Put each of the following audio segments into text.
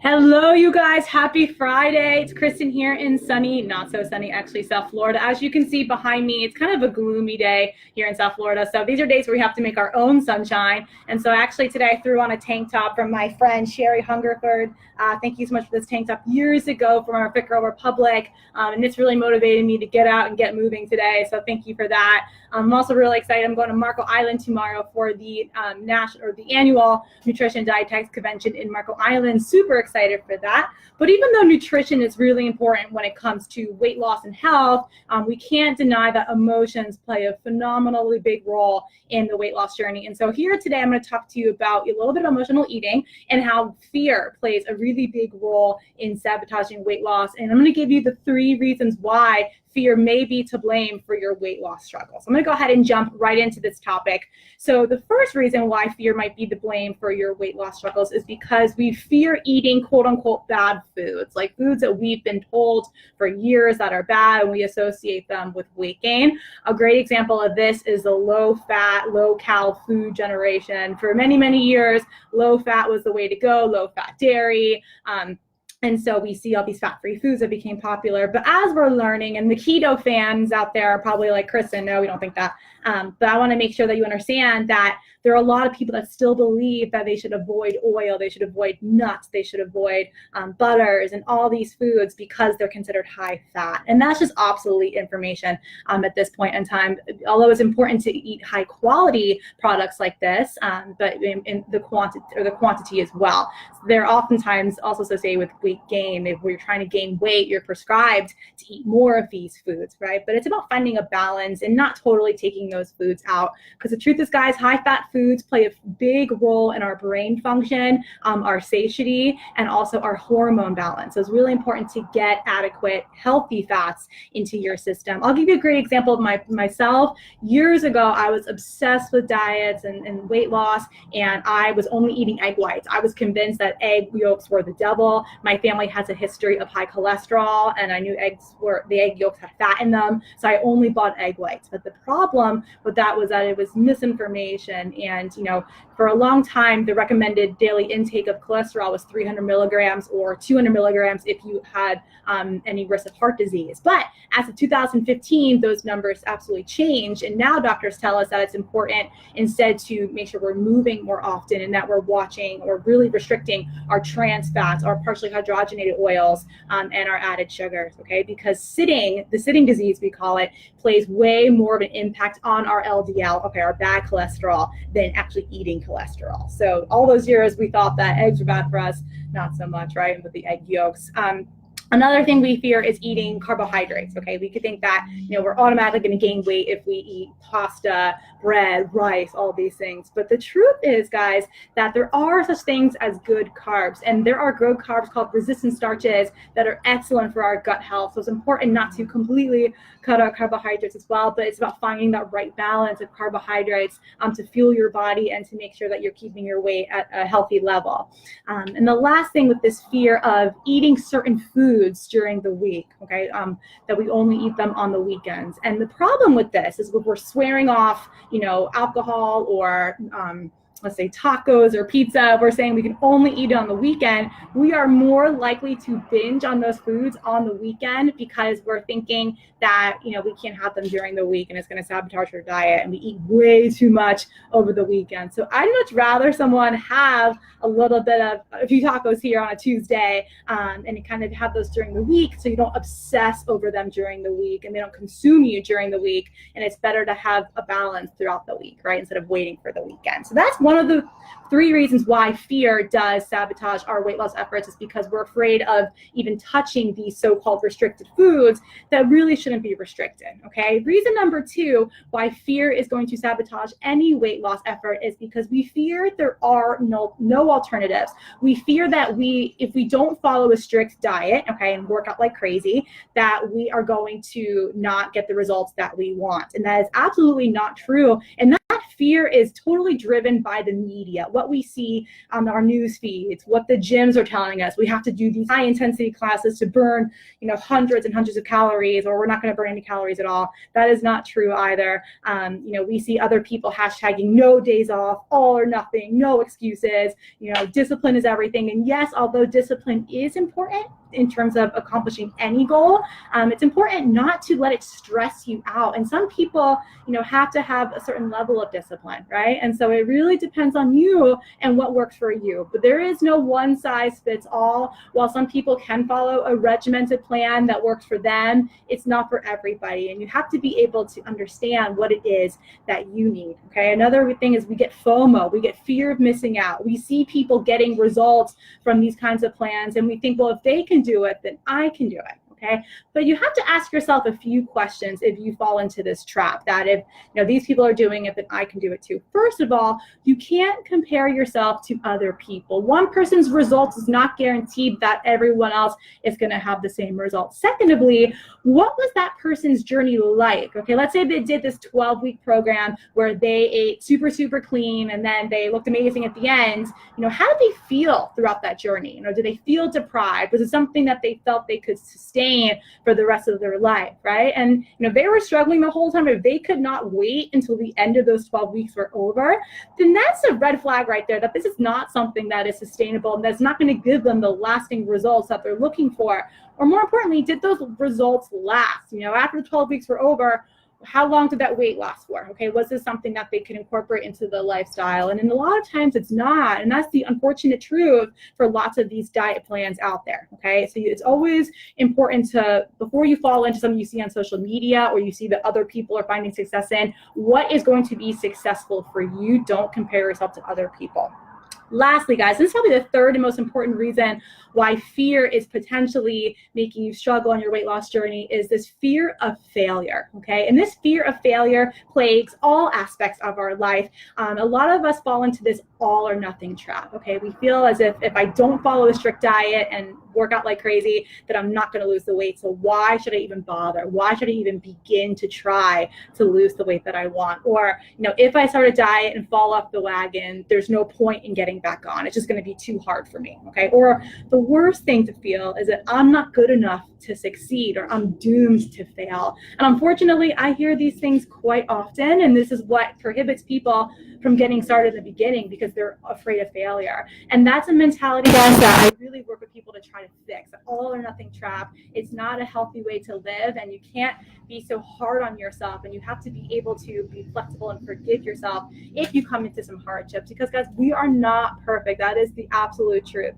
Hello, you guys. Happy Friday. It's Kristen here in sunny, not so sunny, actually, South Florida. As you can see behind me, it's kind of a gloomy day here in South Florida. So these are days where we have to make our own sunshine. And so actually today I threw on a tank top from my friend Sherry Hungerford. Thank you so much for this tank top years ago from our Fit Girl Republic. And it's really motivated me to get out and get moving today. So thank you for that. I'm also really excited. I'm going to Marco Island tomorrow for the the annual Nutrition Dietetics Convention in Marco Island. Super excited for that. But even though nutrition is really important when it comes to weight loss and health, we can't deny that emotions play a phenomenally big role in the weight loss journey. And so here today, I'm going to talk to you about a little bit of emotional eating and how fear plays a really big role in sabotaging weight loss. And I'm going to give you the 3 reasons why fear may be to blame for your weight loss struggles. I'm going to go ahead and jump right into this topic. So the first reason why fear might be to blame for your weight loss struggles is because we fear eating quote unquote bad foods, like foods that we've been told for years that are bad, and we associate them with weight gain. A great example of this is the low fat, low cal food generation. For many, many years, low fat was the way to go, low fat dairy. And so we see all these fat-free foods that became popular. But as we're learning, and the keto fans out there are probably like, Kristen, no, we don't think that. But I want to make sure that you understand that there are a lot of people that still believe that they should avoid oil, they should avoid nuts, they should avoid butters and all these foods because they're considered high fat. And that's just obsolete information at this point in time. Although it's important to eat high quality products like this, but in the quantity as well. So they're oftentimes also associated with weight gain. If you're trying to gain weight, you're prescribed to eat more of these foods, right? But it's about finding a balance and not totally taking those foods out. Because the truth is, guys, high fat foods play a big role in our brain function, our satiety, and also our hormone balance. So it's really important to get adequate, healthy fats into your system. I'll give you a great example of myself. Years ago, I was obsessed with diets and weight loss, and I was only eating egg whites. I was convinced that egg yolks were the devil. My family has a history of high cholesterol, and I knew the egg yolks had fat in them, so I only bought egg whites. But the problem with that was that it was misinformation. And, for a long time, the recommended daily intake of cholesterol was 300 milligrams or 200 milligrams if you had any risk of heart disease. But as of 2015, those numbers absolutely changed. And now doctors tell us that it's important instead to make sure we're moving more often and that we're watching or really restricting our trans fats, our partially hydrogenated oils, and our added sugars, okay? Because the sitting disease, we call it, plays way more of an impact on our LDL, okay, our bad cholesterol, than actually eating cholesterol. So all those years we thought that eggs were bad for us, not so much, right, with the egg yolks. Another thing we fear is eating carbohydrates, okay? We could think that, we're automatically going to gain weight if we eat pasta, bread, rice, all these things. But the truth is, guys, that there are such things as good carbs. And there are good carbs called resistant starches that are excellent for our gut health. So it's important not to completely cut out carbohydrates as well, but it's about finding that right balance of carbohydrates to fuel your body and to make sure that you're keeping your weight at a healthy level. And the last thing with this fear of eating certain foods during the week, okay, that we only eat them on the weekends. And the problem with this is when we're swearing off, alcohol or let's say tacos or pizza, we're saying we can only eat it on the weekend, we are more likely to binge on those foods on the weekend because we're thinking that, we can't have them during the week and it's going to sabotage our diet, and we eat way too much over the weekend. So I'd much rather someone have a little bit of a few tacos here on a Tuesday and kind of have those during the week so you don't obsess over them during the week and they don't consume you during the week. And it's better to have a balance throughout the week, right, instead of waiting for the weekend. So that's one of the 3 reasons why fear does sabotage our weight loss efforts, is because we're afraid of even touching these so-called restricted foods that really shouldn't be restricted, okay? Reason number 2 why fear is going to sabotage any weight loss effort is because we fear there are no alternatives. We fear that if we don't follow a strict diet, okay, and work out like crazy, that we are going to not get the results that we want. And that is absolutely not true. And that that fear is totally driven by the media, what we see on our news feeds, what the gyms are telling us. We have to do these high intensity classes to burn, hundreds and hundreds of calories, or we're not going to burn any calories at all. That is not true either. We see other people hashtagging no days off, all or nothing, no excuses. Discipline is everything. And yes, although discipline is important in terms of accomplishing any goal, it's important not to let it stress you out. And some people, have to have a certain level of discipline, right? And so it really depends on you and what works for you. But there is no one size fits all. While some people can follow a regimented plan that works for them, it's not for everybody. And you have to be able to understand what it is that you need, okay? Another thing is we get FOMO, we get fear of missing out. We see people getting results from these kinds of plans, and we think, well, if they can do it, then I can do it. Okay, but you have to ask yourself a few questions if you fall into this trap, that if these people are doing it, then I can do it too. First of all, you can't compare yourself to other people. One person's results is not guaranteed that everyone else is going to have the same results. Secondly, what was that person's journey like? Okay, let's say they did this 12-week program where they ate super, super clean and then they looked amazing at the end. How did they feel throughout that journey? Did they feel deprived? Was it something that they felt they could sustain for the rest of their life, right? And they were struggling the whole time. If they could not wait until the end of those 12 weeks were over, then that's a red flag right there, that this is not something that is sustainable and that's not going to give them the lasting results that they're looking for. Or more importantly, did those results last? After the 12 weeks were over, how long did that weight last for? Okay, was this something that they could incorporate into the lifestyle? And a lot of times it's not, and that's the unfortunate truth for lots of these diet plans out there. Okay, so it's always important to, before you fall into something you see on social media or you see that other people are finding success in, what is going to be successful for you? Don't compare yourself to other people. Lastly, guys, this is probably the third and most important reason why fear is potentially making you struggle on your weight loss journey, is this fear of failure, okay? And this fear of failure plagues all aspects of our life. A lot of us fall into this all or nothing trap, okay? We feel as if I don't follow a strict diet and work out like crazy, that I'm not going to lose the weight. So why should I even bother? Why should I even begin to try to lose the weight that I want? Or, if I start a diet and fall off the wagon, there's no point in getting back on. It's just going to be too hard for me, okay? Or the worst thing to feel is that I'm not good enough to succeed, or I'm doomed to fail. And unfortunately, I hear these things quite often, and this is what prohibits people from getting started in the beginning, because they're afraid of failure. And that's a mentality, guys, that I really work with people to try to fix. The all or nothing trap. It's not a healthy way to live, and you can't be so hard on yourself, and you have to be able to be flexible and forgive yourself if you come into some hardships, because guys, we are not perfect. That is the absolute truth.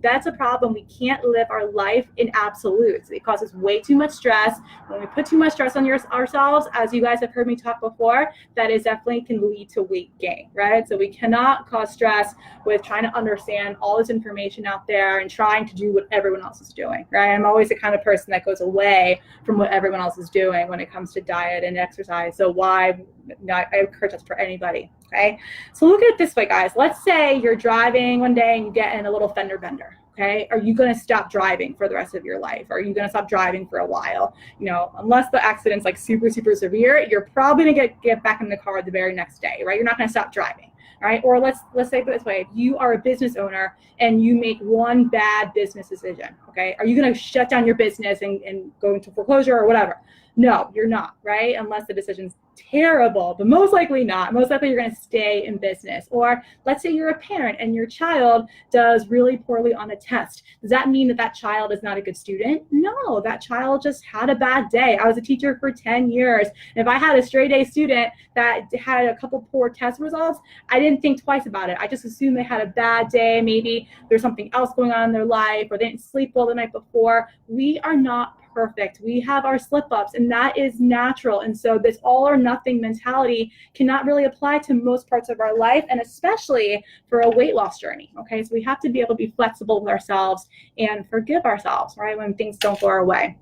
That's a problem. We can't live our life in absolutes. It causes way too much stress. When we put too much stress on ourselves, as you guys have heard me talk before, that is definitely can lead to weight gain, right? So we cannot cause stress with trying to understand all this information out there and trying to do what everyone else is doing, right? I'm always the kind of person that goes away from what everyone else is doing when it comes to diet and exercise. So why not? I encourage that for anybody, okay? So look at it this way, guys. Let's say you're driving one day and you get in a little fender bender. Okay, are you going to stop driving for the rest of your life? Are you going to stop driving for a while? Unless the accident's like super, super severe, you're probably going to get back in the car the very next day, right? You're not going to stop driving, right? Or let's say it this way: if you are a business owner and you make one bad business decision, okay, are you going to shut down your business and go into foreclosure or whatever? No, you're not, right? Unless the decision's terrible, but most likely not. Most likely you're going to stay in business. Or let's say you're a parent and your child does really poorly on a test. Does that mean that child is not a good student? No, that child just had a bad day. I was a teacher for 10 years. And if I had a straight A student that had a couple poor test results, I didn't think twice about it. I just assumed they had a bad day. Maybe there's something else going on in their life, or they didn't sleep well the night before. We are not perfect. We have our slip-ups, and that is natural. And so this all or nothing mentality cannot really apply to most parts of our life, and especially for a weight loss journey. Okay, so we have to be able to be flexible with ourselves and forgive ourselves, right, when things don't go our way.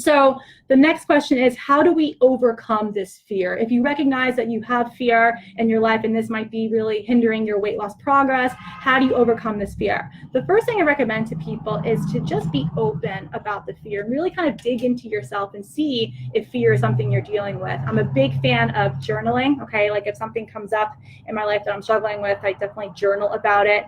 So the next question is, how do we overcome this fear? If you recognize that you have fear in your life and this might be really hindering your weight loss progress, how do you overcome this fear? The first thing I recommend to people is to just be open about the fear and really kind of dig into yourself and see if fear is something you're dealing with. I'm a big fan of journaling, okay? Like if something comes up in my life that I'm struggling with, I definitely journal about it,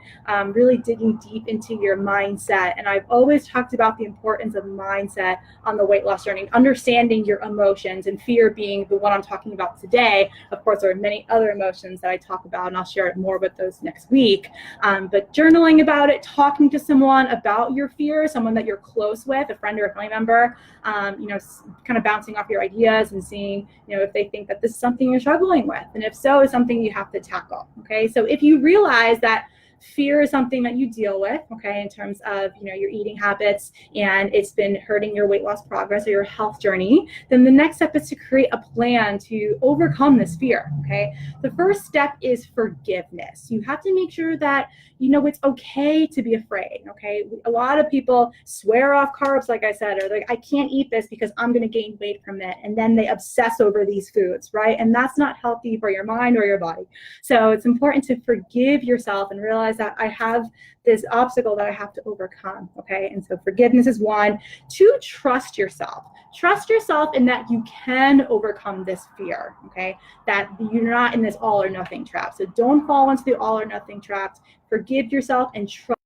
really digging deep into your mindset. And I've always talked about the importance of mindset on the weight loss journey, understanding your emotions, and fear being the one I'm talking about today. Of course, there are many other emotions that I talk about, and I'll share more about those next week. But journaling about it, talking to someone about your fear, someone that you're close with, a friend or a family member, kind of bouncing off your ideas and seeing, if they think that this is something you're struggling with, and if so, is something you have to tackle. Okay, so if you realize that fear is something that you deal with, okay, in terms of, your eating habits, and it's been hurting your weight loss progress or your health journey, then the next step is to create a plan to overcome this fear, okay? The first step is forgiveness. You have to make sure that, it's okay to be afraid, okay? A lot of people swear off carbs, like I said, or like, I can't eat this because I'm going to gain weight from it. And then they obsess over these foods, right? And that's not healthy for your mind or your body. So it's important to forgive yourself and realize that I have this obstacle that I have to overcome, okay? And so forgiveness is one. Two, trust yourself. Trust yourself in that you can overcome this fear, okay? That you're not in this all or nothing trap. So don't fall into the all or nothing traps. Forgive yourself and trust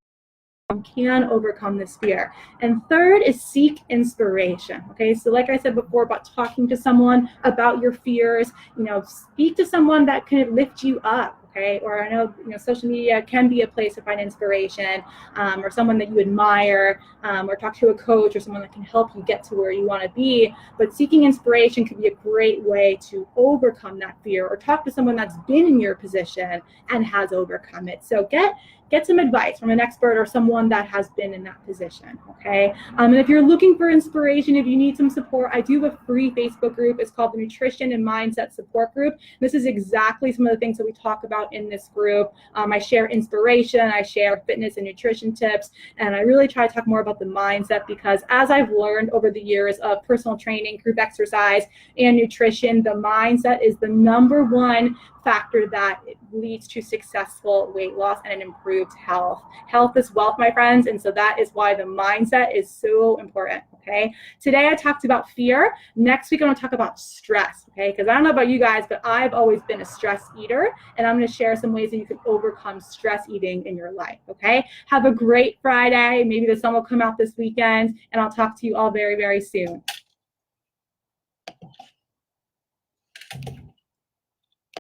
you can overcome this fear. And third is seek inspiration. Okay, so like I said before about talking to someone about your fears, speak to someone that can lift you up. Okay, or I know social media can be a place to find inspiration, or someone that you admire, or talk to a coach or someone that can help you get to where you want to be. But seeking inspiration can be a great way to overcome that fear, or talk to someone that's been in your position and has overcome it. So get some advice from an expert or someone that has been in that position, okay? And if you're looking for inspiration, if you need some support, I do have a free Facebook group. It's called the Nutrition and Mindset Support Group. This is exactly some of the things that we talk about in this group. I share inspiration, I share fitness and nutrition tips, and I really try to talk more about the mindset, because as I've learned over the years of personal training, group exercise, and nutrition, the mindset is the number one factor that leads to successful weight loss and an improved health. Health is wealth, my friends, and so that is why the mindset is so important, okay? Today I talked about fear. Next week I'm gonna talk about stress, okay? Because I don't know about you guys, but I've always been a stress eater, and I'm gonna share some ways that you can overcome stress eating in your life, okay? Have a great Friday. Maybe the sun will come out this weekend, and I'll talk to you all very, very soon.